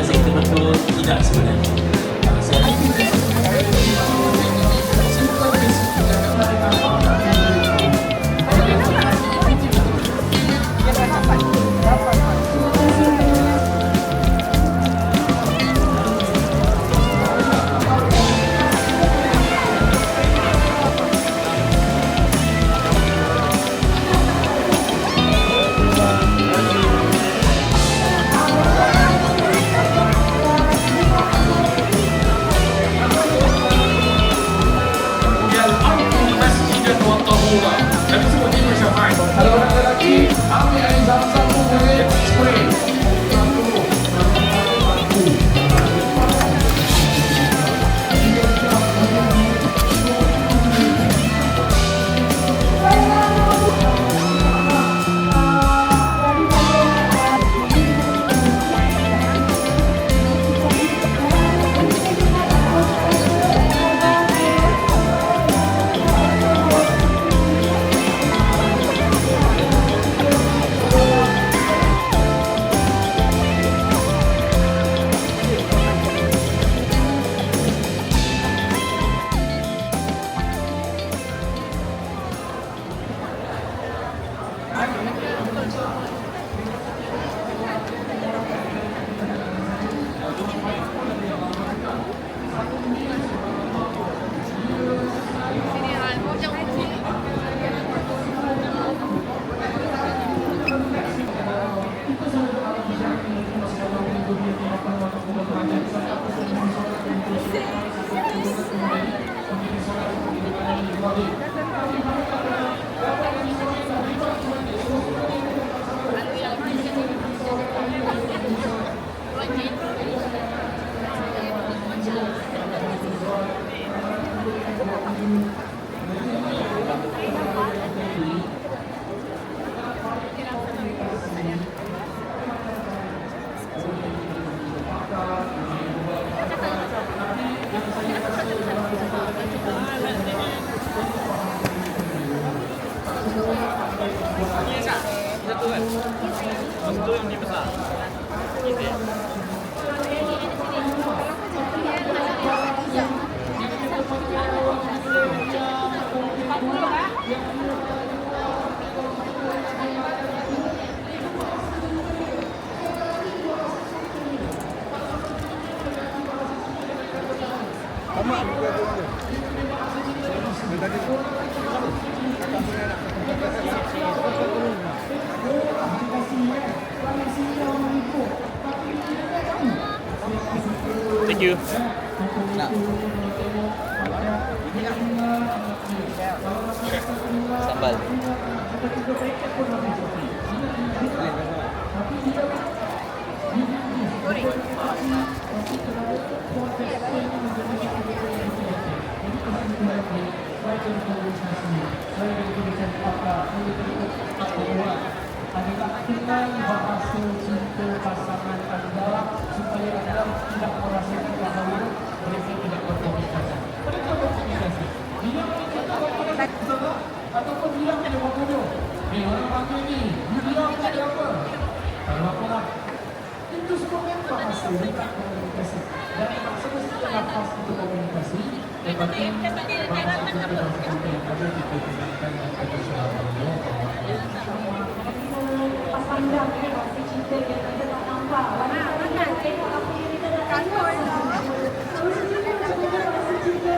rasa itu betul tidak sebenarnya. Saya Thank you. Sambal. Adalah dengan bahasa cinta pasangan anda supaya anda tidak merasakan bahawa mereka tidak berkomunikasi. Mereka berkomunikasi. Dia kita berkomunikasi ataupun dia ada bodoh. Orang panggil ni, dia ada apa? Kalau apa? Itu semua kan bahasa tidak komunikasi. Dan bahasa mesti lepas untuk komunikasi. Tetapi bahasa cinta yang ada kita gunakan untuk selama-lamanya. Pandang rasa cinta yang kita tak nampak. Wanita-wanita tengok apa yang kita dah tengok. Terus kita nak punya rasa cinta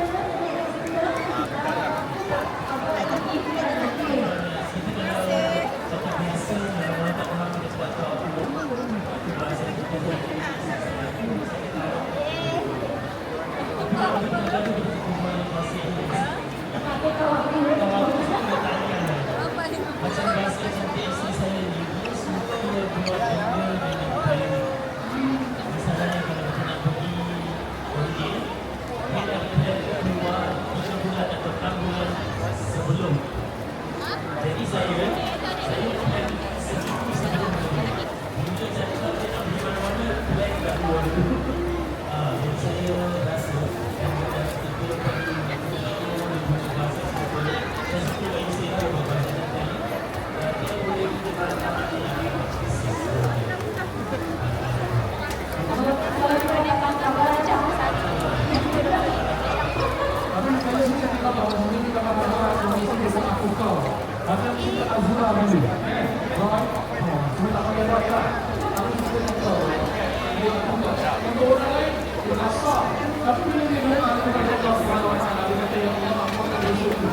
berasal. Tapi bila dia doa kepada Allah Subhanahu Wa Taala, dia kata ya Allah ampunkan dosa-ku.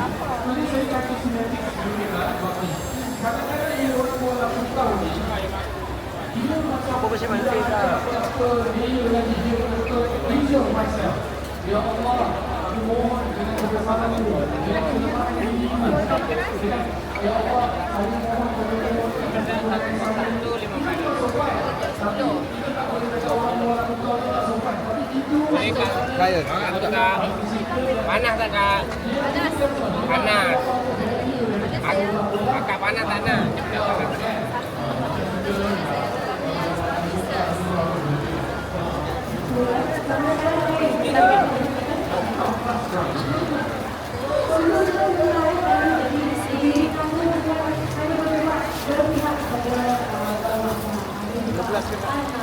Jadi saya kata sinetik sebenarnya bagi. Kadang-kadang yang orang buat lakukan ni, dia macam apa dia lagi dia kata reserve myself. Ya Allah, aku mohon dengan kebesaran ini, dengan kelemahan ini, ya Allah, aku mohon dengan kebesaran ini. Itu sopan, tapi kita tak boleh kata orang luar kita tak sopan. Tapi itu Kaya. Panas tak kak? Panas. Kakak panas tanah.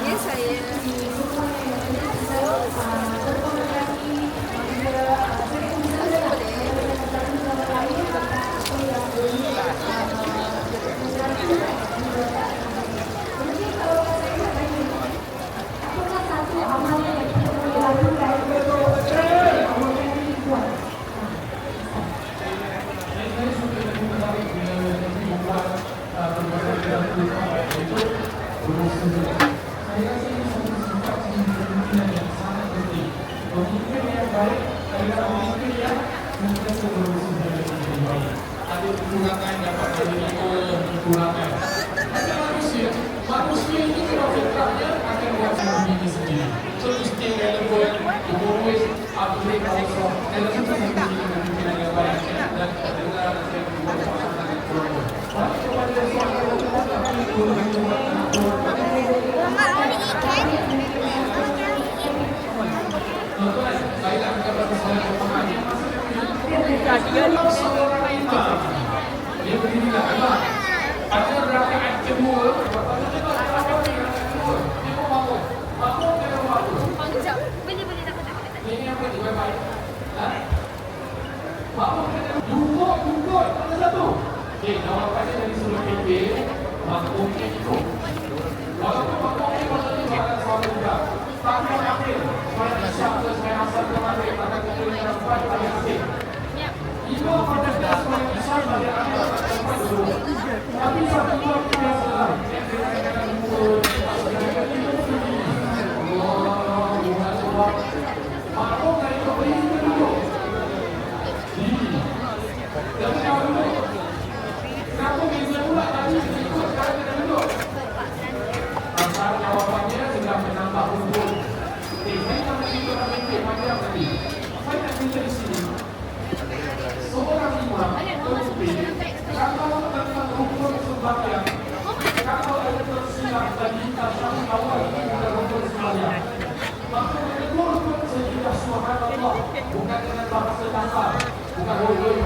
Ya saya. Pemimpin yang baik adalah pemimpin yang sentiasa berusaha lebih baik. Ada kekurangan dapat menerima kekurangan. Ada manusia ini kalau fitrahnya akan buat diri sendiri. So to stay relevant, to always upgrade ourselves. Dalam itu saya menjadi pemimpinan yang baik dan adalah saya membuat pasangan yang kurang. Tapi kepada suatu kami kurang saya akan berpesan kepada seorang imam. Dia berdirilah imam. Ada rakaat kedua. Dia bangun. Bangun dia bangun. Boleh tak kata. Ini apa ni baik-baik? Bangun dia duduk. Ada satu. Okey, jawapannya dari sudut fikir, makmumnya ikut. Walaupun makmumnya maksudnya ada suara juga. Tapi akhir, suara isyak ke suara asal ke maghrib, akan kita dengan empat pada akhir. Imam pada suara isyak pada akhir, empat dulu. Tapi satu dua tiga selesai. Yang kadang-kadang umur, kadang-kadang Allah, makmum dari keberi itu duduk. Dan kalau duduk, kenapa beza pula tadi ikut sekarang kena duduk? Antara jawapannya sedang menambah umur. Saya nak cerita macam tadi. Saya nak cerita di sini. Seorang imam pemimpin, kalau tentang rukun sembahyang, kalau ada tersilap tadi tentang awal kita rukun sembahyang, maka kedua rukun sejidah subhanallah, bukan dengan bahasa kasar, bukan boleh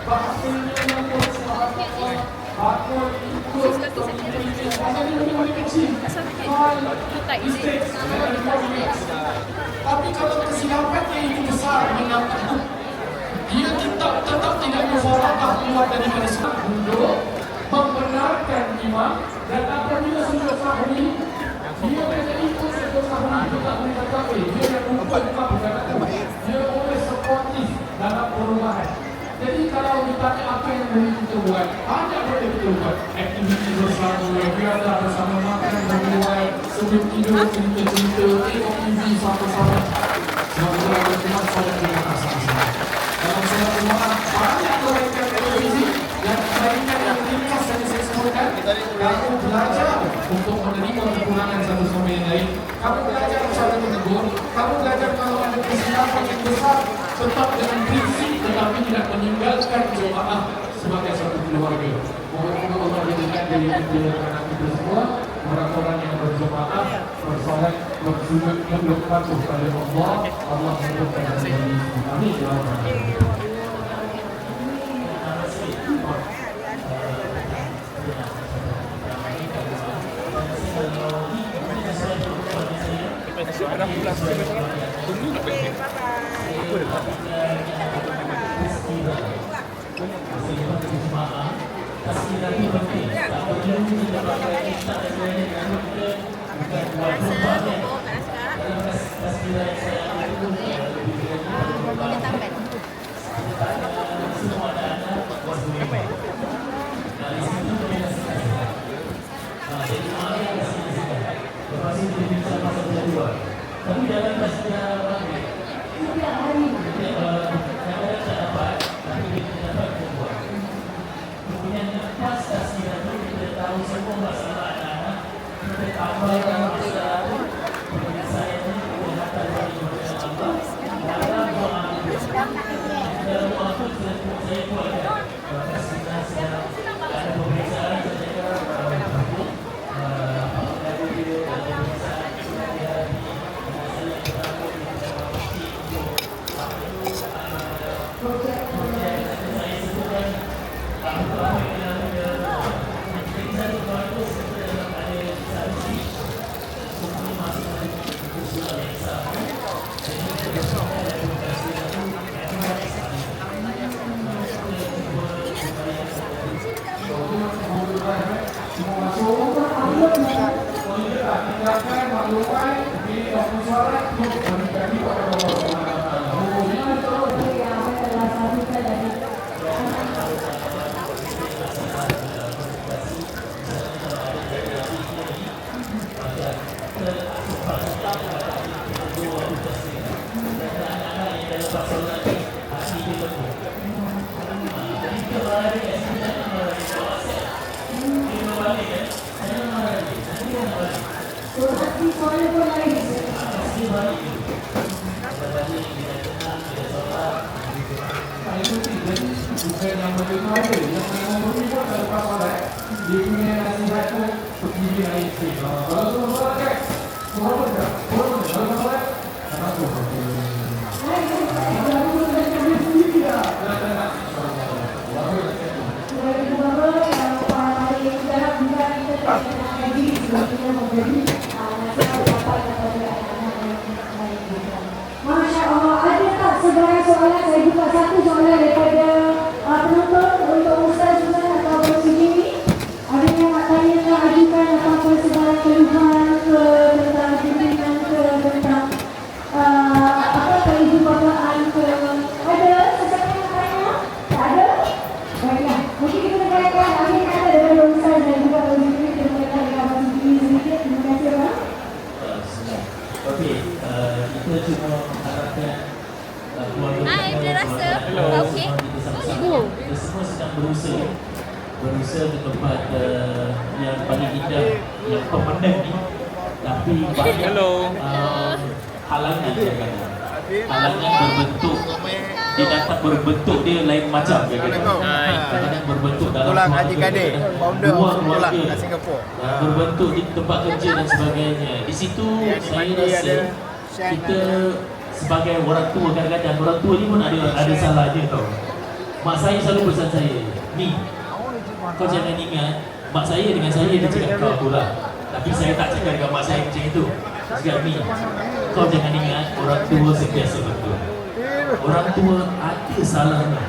bahasanya yang subhanallah, maka ikut pemimpin pasal ini lebih kecil. Tapi kalau kesilapannya itu besar, mengapa dia tetap tidak mufarakah keluar daripada Islam untuk membenarkan imam, dan apabila sudah sahih dia menjadi ikut sudah sahih, dia tak boleh kata dia yang bukan dia boleh supportif dalam perubahan. Jadi kalau ditanya apa yang boleh kita buat, banyak boleh kita buat. Aktiviti bersama, biarlah bersama makan, berbual, sebelum tidur, cerita-cerita, tengok TV sama-sama. Sama-sama berteman, saling berkata sama-sama. Dalam salat Jumaat, banyak kebaikan televisi yang kebaikan yang ringkas yang saya sebutkan. Kamu belajar untuk menerima kekurangan satu sama yang lain. Kamu belajar cara menegur. Kamu belajar kalau ada kesilapan yang besar, tetap dengan prinsip tetapi tidak meninggalkan jemaah sebagai satu keluarga. Moga-moga Allah jadikan dari anak kita semua orang-orang yang berjemaah, bersolat, bersujud dan berpatuh pada Allah. Allah menyebutkan dari ini. Amin. Ya Allah. Rasa keluar. Tapi dalam sejarah bangkit, kadang-kadang tak dapat, tapi kita dapat keluar. Kemudian lepas tasbih itu kita tahu semua masalah anak-anak, kita tambahkan masalah penyelesaian ini kepada Allah. Dalam doa itu saya buatkan saya ada pemeriksaan Masya Allah, ada tak sebarang soalan? Saya buka satu soalan daripada penonton untuk Ustaz juga atau Siti ni. Ada yang nak tanya ke, ajukan apa-apa sebarang keluhan ke tentang pimpinan ke tentang apa kehidupan ke. Ada sesiapa yang nak tanya? Tak ada? Baiklah, mungkin kita dengarkan akhir kata daripada Ustaz dan juga Siti. Terima kasih kepada Siti sedikit. Terima kasih Abang. Okey, kita cuma mengharapkan keluarga Hai, kita rasa okey. kita semua sedang berusaha ke tempat yang paling indah, yang permanent ni, tapi banyak halangan kadang-kadang. Halangan berbentuk, dia datang berbentuk dia lain macam kadang-kadang berbentuk dalam Tulang Haji Kadir, founder dua Tulang keluarga kat Singapura. berbentuk di tempat kerja dan sebagainya. Di situ saya rasa kita sebagai orang tua, kadang-kadang orang tua ni pun ada salahnya tau. Mak saya selalu pesan saya, ni kau jangan ingat mak saya dengan saya dia cakap kau akulah. Tapi saya tak cakap dengan mak saya macam itu. Saya cakap ni, kau jangan ingat orang tua sentiasa betul. Orang tua ada salahnya,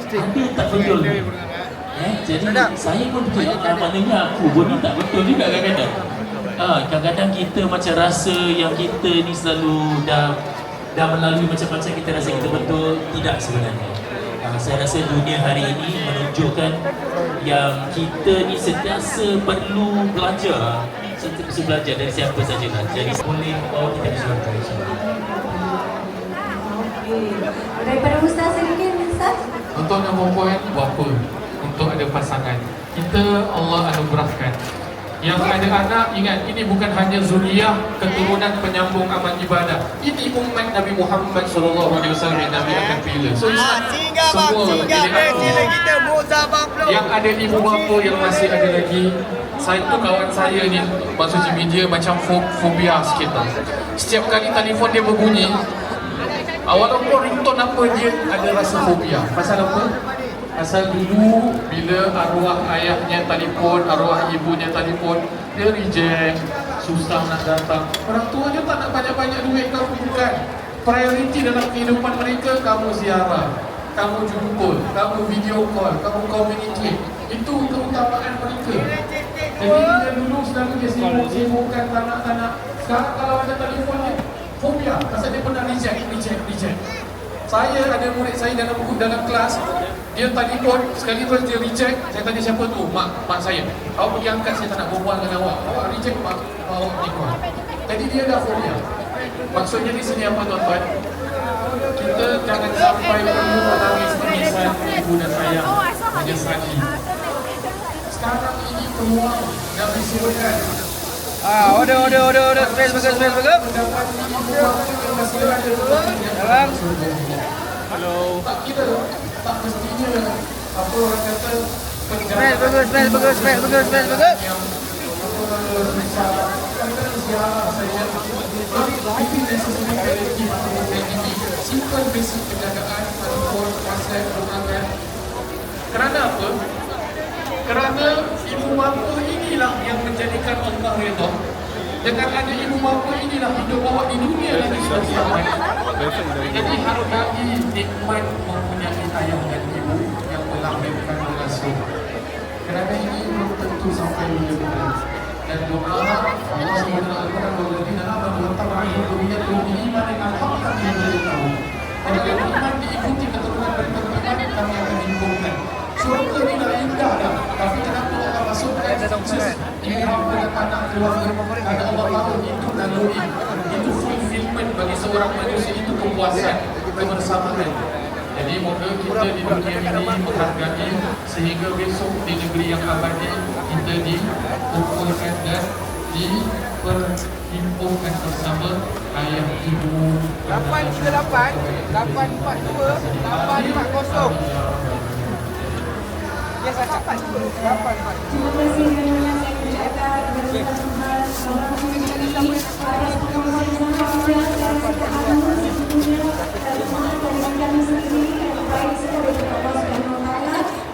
ada tak betul ni. Jadi saya pun betul, maknanya aku pun ni tak betul juga kadang-kadang. Kadang-kadang kita macam rasa yang kita ni selalu dah melalui macam-macam, kita rasa kita betul. Tidak sebenarnya. Saya rasa dunia hari ini menunjukkan yang kita ni sentiasa perlu belajar, dari siapa sajalah. Jadi boleh bawa kita ke syurga, insyaAllah. Daripada Ustaz sedikit, Ustaz. Untuk nombor poin berapa untuk ada pasangan, kita Allah anugerahkan. Yang ada anak, ingat ini bukan hanya zuriyah, keturunan penyambung amal ibadah. Ini umat Nabi Muhammad SAW yang Nabi akan pilih. So semua yang ada ibu bapa yang masih ada lagi. Saya tu kawan saya ni masuk media macam fobia sikit tau. Setiap kali telefon dia berbunyi, walaupun ringtone apa, dia ada rasa fobia. Pasal apa? Pasal dulu bila arwah ayahnya telefon, arwah ibunya telefon, dia reject, susah nak datang. Orang tuanya tak nak banyak-banyak duit, kamu bukan. Priority dalam kehidupan mereka, kamu ziarah, kamu jumpa, kamu video call, kamu communicate. Itu keutamaan mereka. Jadi dia dulu selalu dia sibuk-sibukkan tak nak. Sekarang kalau ada telefon dia, fobia. Pasal dia pernah reject. Saya ada murid saya dalam kelas, dia telefon, sekali terus dia reject. Saya tanya siapa tu? Mak saya. Awak pergi angkat, saya tak nak berbual dengan awak. Awak reject, mak awak ni keluar. Jadi dia dah fobia. Maksudnya di sini apa tuan-tuan? Kita jangan sampai perlu menangis-tangisan ibu dan ayah menyesali. Sekarang ini peluang yang disiapkan. Order. Space bagus. Dalam. Halo. Tak kira, tak mestinya apa orang kata Space bagus. simpan basic penjagaan ataupun konsep perangan. Kerana apa? Kerana ibu bapa inilah yang menjadikan Allah redha. Dengan ada ibu bapa inilah hidup awak di dunia lagi selamat. Jadi hargai nikmat mempunyai ayah dan ibu yang melahirkan mengasuh. Kerana ini belum tentu sampai bila-bila. Dan doa Allah SWT walladzina amanu wattaba'uhum dzurriyyatuhum biimanin alhaqna bihim dzurriyyatahum. Dan kalau iman diikuti keturunan dan beriman, kami akan himpunkan. Surga tidak indah dah, tapi kenapa Allah masukkan khusus ihram dengan anak keluarga? Karena Allah tahu itu naluri, itu fulfillment bagi seorang manusia, itu kepuasan, kebersamaan. Jadi moga kita di dunia ini menghargai sehingga besok di negeri yang abadi kita dikumpulkan dan diperhimpunkan bersama ayah ibu. 838 842 840. Yes, 842 842. Terima kasih kerana saya ucapkan kepada Tuhan atas pengawasan yang saya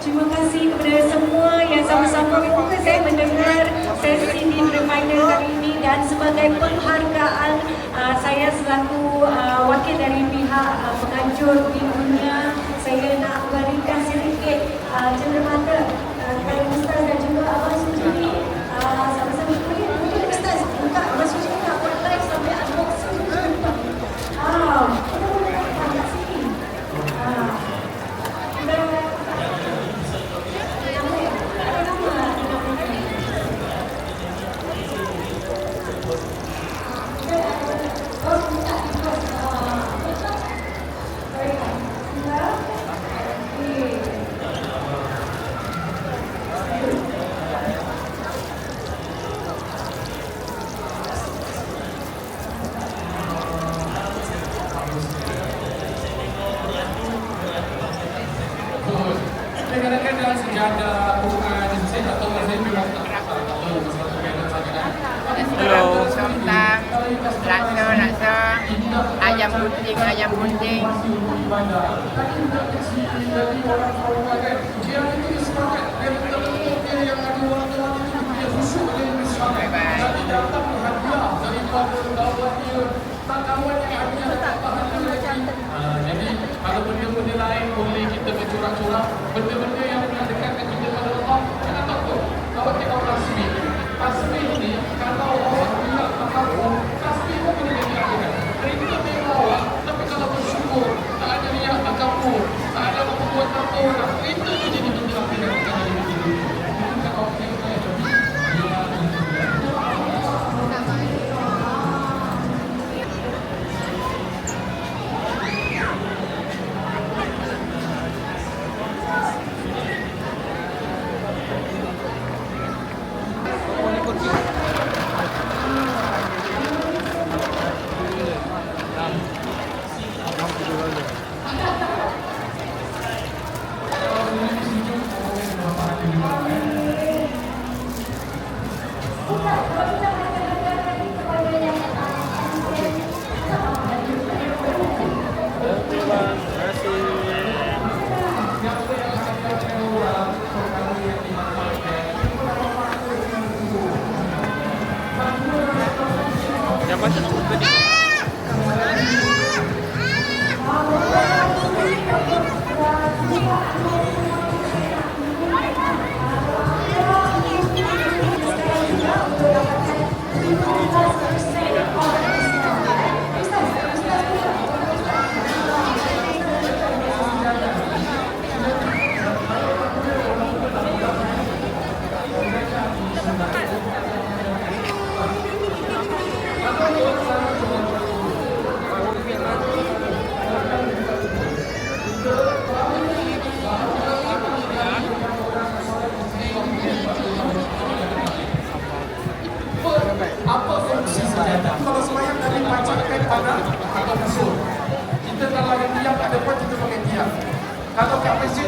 terima kasih kepada semua yang sama-sama saya mendengar sesi di Reminder hari ini, dan sebagai penghargaan saya selaku wakil dari pihak penganjur di dunia, saya nak berikan sedikit cenderamata kepada Ustaz dan juga Abang Suji. Sama-sama mungkin Ustaz buka Abang Suji nak buat live sampai unboxing. Kita boleh datang kat sini. Kadang-kadang dalam sejarah Quran, saya tak tahu, saya memang tak tahu masalah kebenaran saja. Hello. Somtang, laksa, ayam gunting. Dia itu semangat, dia betul-betul dia yang ada orang-orang itu, dia khusyuk, dia bersemangat. Jadi datang hadiah daripada kawan dia, tak kawan yang hadiah dapat hadiah lagi. Jadi kalau benda-benda lain boleh kita bercurah-curah, benda-benda yang mendekatkan kita pada Allah. Kita tahu kalau kita orang tasbih ini, kalau awak tidak tahu, tasbih pun boleh jadi akhirat. Perintah memang awak, tapi kalau bersyukur, tak ada niat takabur, tak ada membuat apa-apa, perintah itu jadi benda akhirat, bukan jadi benda dunia. Itu kan awak tengok ya, jadi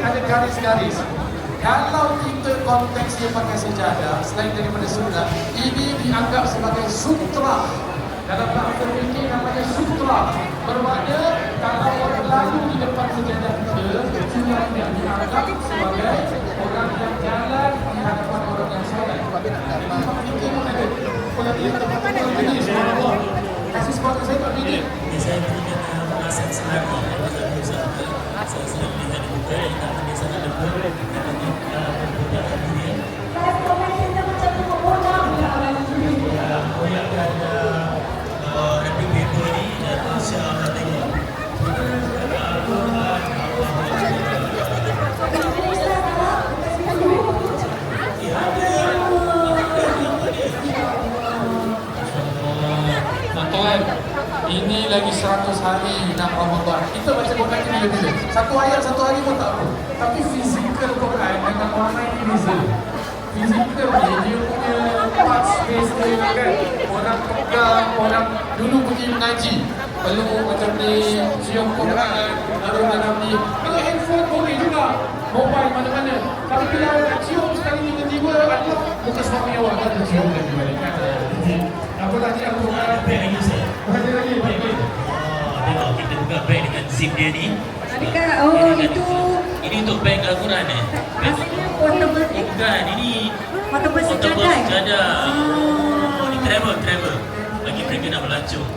ada garis-garis. Kalau kita konteksnya pakai sejadah, selain daripada sunnah, ini dianggap sebagai sutra. Dalam bahasa fikih namanya sutra. Bermakna kalau orang lalu di depan sejadah kita, sudah tidak dianggap sebagai orang yang jalan di hadapan orang yang solat. Imam fikih pun ada. Kalau dia tempat-tempat ini, subhanallah. Kasih sepatu saya tak ini. Saya berikan penjelasan selama saya sedang melihat buka yang tak ada sangat lembut dan perbuatan dunia. Koyak ada wrapping paper ni dan insya-Allah tengok. Tuan, ini lagi 100 hari nak Ramadan. Kita baca Quran ini bila-bila. Satu ayat satu hari pun tak apa. Tapi fizikal Quran dengan online ni beza. Fizikal ni dia punya part space dia kan. Orang pegang, orang dulu pergi mengaji. Perlu macam ni, cium Quran, taruh dalam ni. Kalau handphone boleh juga. Mobile mana-mana. Tapi bila nak cium sekali tiba-tiba, Allah bukan suami awak kan cium lagi balik kan. Apa lagi Al-Quran? Beg lagi saya. Ada lagi, baik. Tengok kita buka beg dengan zip dia ni. Adakah, oh itu Ini untuk beg Al-Quran eh? rasanya portable Bukan, ini portable portable sejadah. sejadah. Oh, ni travel. Bagi mereka nak melancong.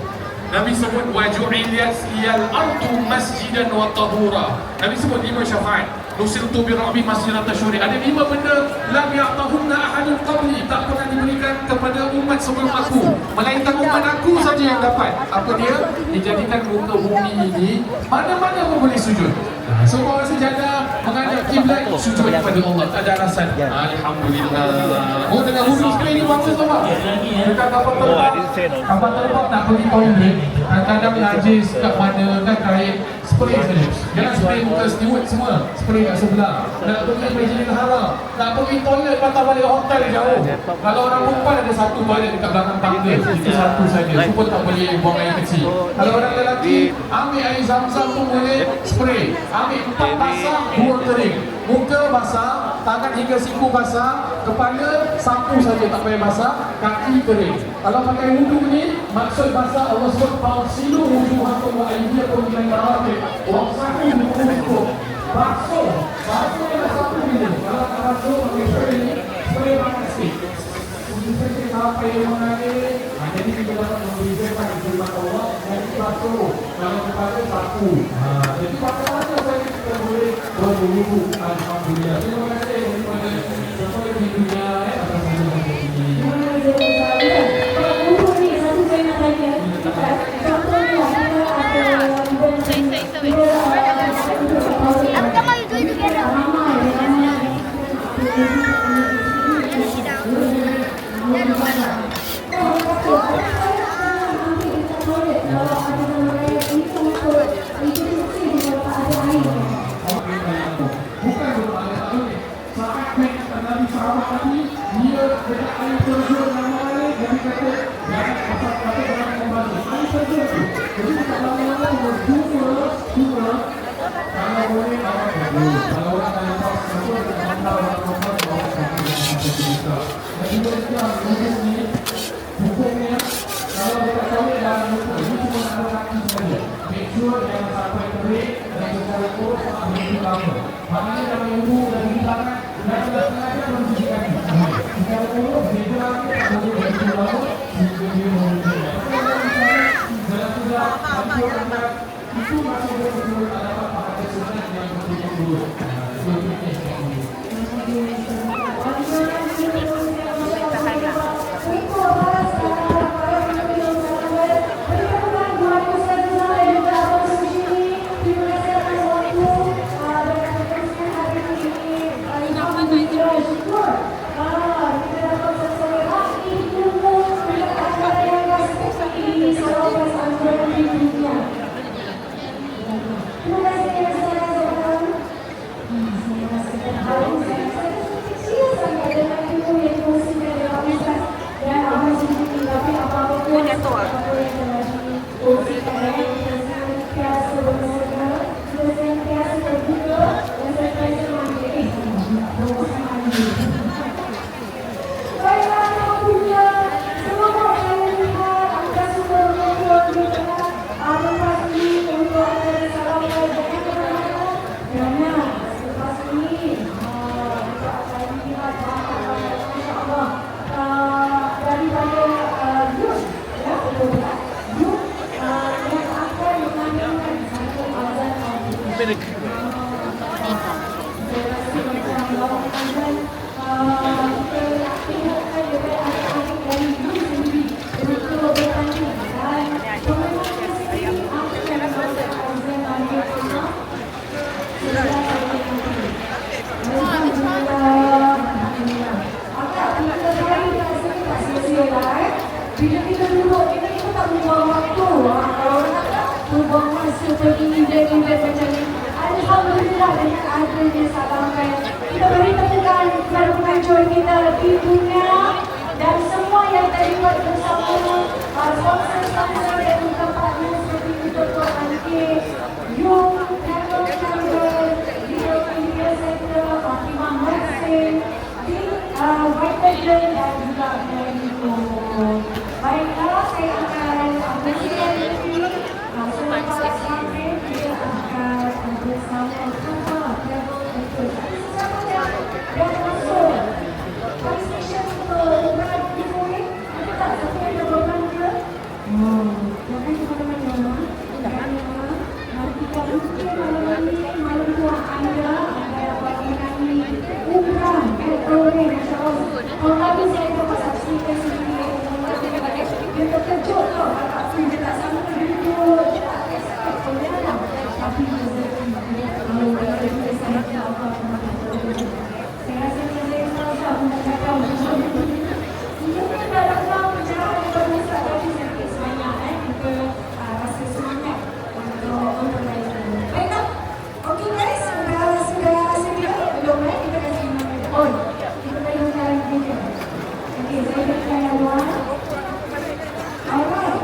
Nabi sebut waju'iliyat liyal ardu masjidan wa tahura. Nabi sebut 5 syafaat. Nusiltu bi rabbi masjidan tasyuri. Ada 5 benda lam ya'tahunna ahadun qabli, tak pernah diberikan kepada umat sebelum aku, melainkan umat aku saja yang dapat. Apa dia? Dijadikan muka bumi ini mana-mana pun boleh sujud. Semua orang sejadah menghadap kiblat, sujud kepada Allah, tak ada alasan. Alhamdulillah. Oh, dengan huruf spray ni bagus tu Pak. Dekat kapal terbang nak pergi toilet, kadang najis kat mana kan, kain spray saja. Jangan spray muka steward semua, spray kat sebelah. Nak pergi Masjidil Haram, nak pergi toilet patah balik hotel jauh. Kalau orang perempuan ada satu toilet dekat belakang tangga, itu satu saja, supaya tak boleh buang air kecil. Kalau orang lelaki, ambil air zam-zam tu boleh spray. Ambil 4 basah, 2 kering. Muka basah, tangan hingga siku basah, kepala sapu saja tak payah basah, kaki kering. Kalau pakai wudu ni, maksud basah Allah sebut fasilu wujuhakum wa aydiyakum ila al-marafiq. Wamsahu bi ru'usikum. Basuh yang sapu ni. Kalau tak basuh pakai spray ni, spray pakai sikit. Kita sampai yang mengalir, jadi kita dapat memberikan firman Allah dan basuh. Kalau kepala sapu. Jadi pakai saja kita boleh berwudu. Alhamdulillah. Terima kasih kepada semua di dunia atas sambutan ini. Kalau guru ni satu saya nak tanya. Contohnya hukumnya kalau kita tahu dalam hukum ini cuma ada kaki saja. Make sure jangan sampai kering dan secara kurus berhenti lama. Maknanya dalam wudu dan di tangan dan sengaja berhenti kaki. Secara kurus beda lagi boleh berhenti lama hingga dia berhenti. Dalam sudah hancur angkat itu masih betul ada apa-apa sunat yang berhenti dulu. Terima kasih. Bila kita duduk, kita tak buang waktu. Kalau nak buang masa pergi event-event macam ni. Alhamdulillah dengan adanya Salamkan. Kita beri tepukan kepada penganjur kita, ibunya dan semua yang terlibat bersama. Sponsor-sponsor dan juga partner seperti kita Tuan Angkit, Yung, Travel Travel, Video Media Center, Fatimah Mersin, White dan juga Melayu. Baiklah, saya akan bersihkan ini. Selepas sampai, kita akan bersama sama travel untuk dan masuk fire station untuk berat giveaway. Ada tak siapa yang ada beban dia? Jangan ke mana-mana. Mari kita mungkin malam ini, malam tuan anda dapat menyanyi umrah L.O.R. Masya Allah. Kalau tadi saya dapat saksikan sendiri, dia terkejut tau. Dia tak sangka duduk, dia tak expect berjalan. Tapi kalau dia saya tak apa. Saya rasa saya merasa menjaga dia pun dah datang berjalan daripada Ustaz tadi sedikit sebanyak. Kita rasa semangat untuk lain. Baiklah. Okay guys, sudah sedia? Belum kita kasih on. Kita bagi jalan video. Okay, saya berikan yang luar. Alright.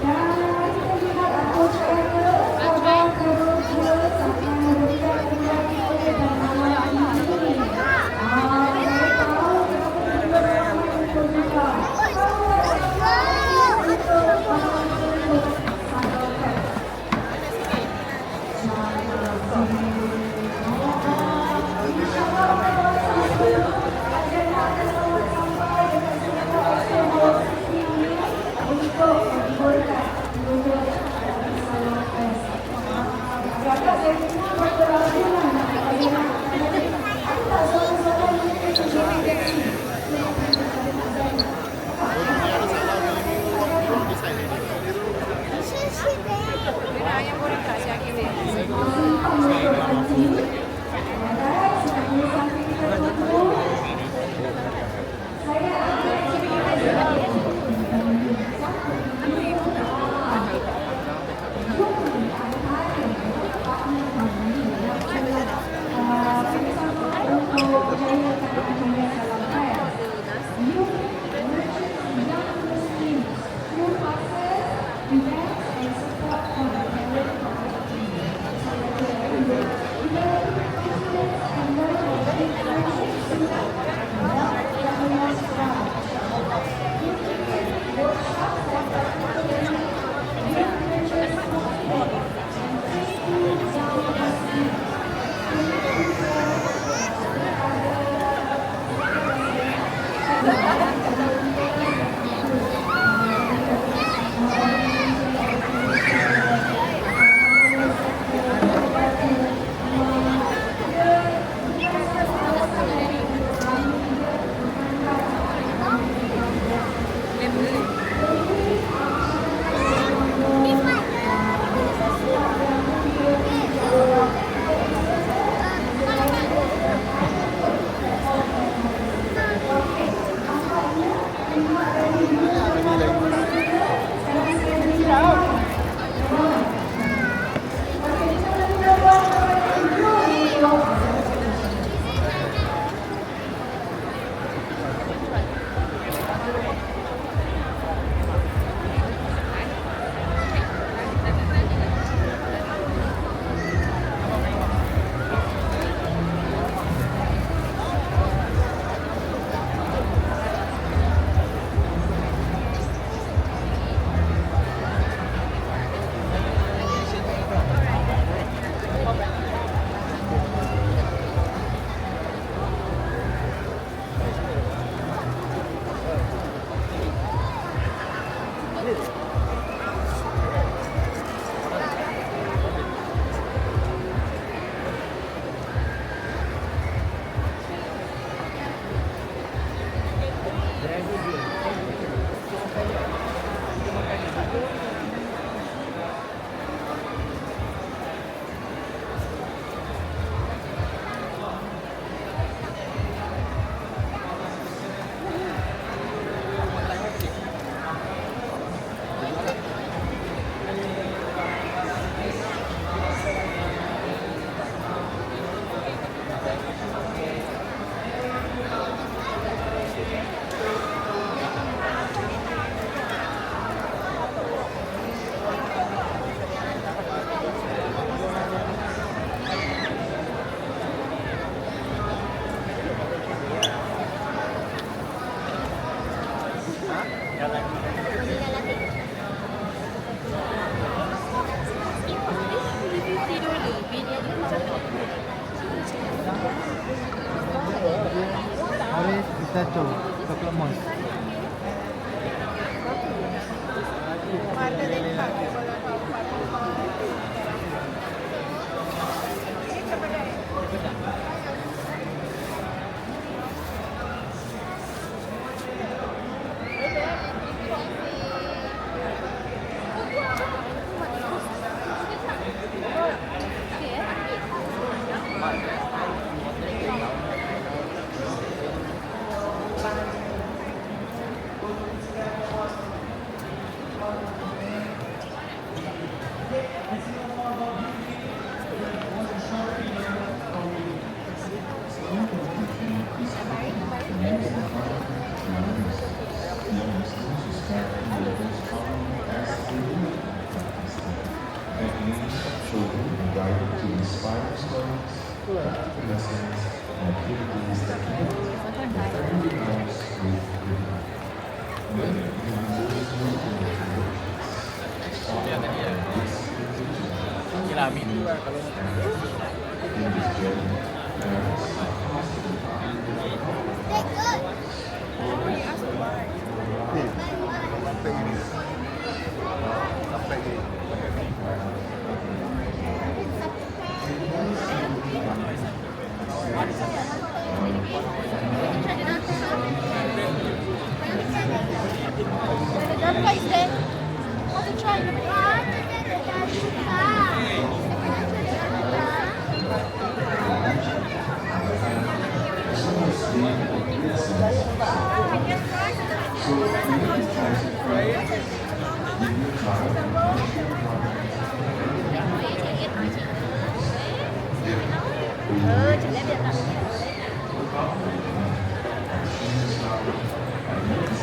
Dan mari kita lihat approach area kabar travel tour sampai memberikan kembali oleh dan malam ini. Saya tahu kenapa kita ramai untuk juga. Potato, chocolate mousse. Children guided to inspire stories, lessons, and activities that connect the family house with the life. Many individuals in this journey, parents are What is that? Want to try? Hãy subscribe cho kênh Ghiền Mì Gõ để không bỏ lỡ những video hấp dẫn.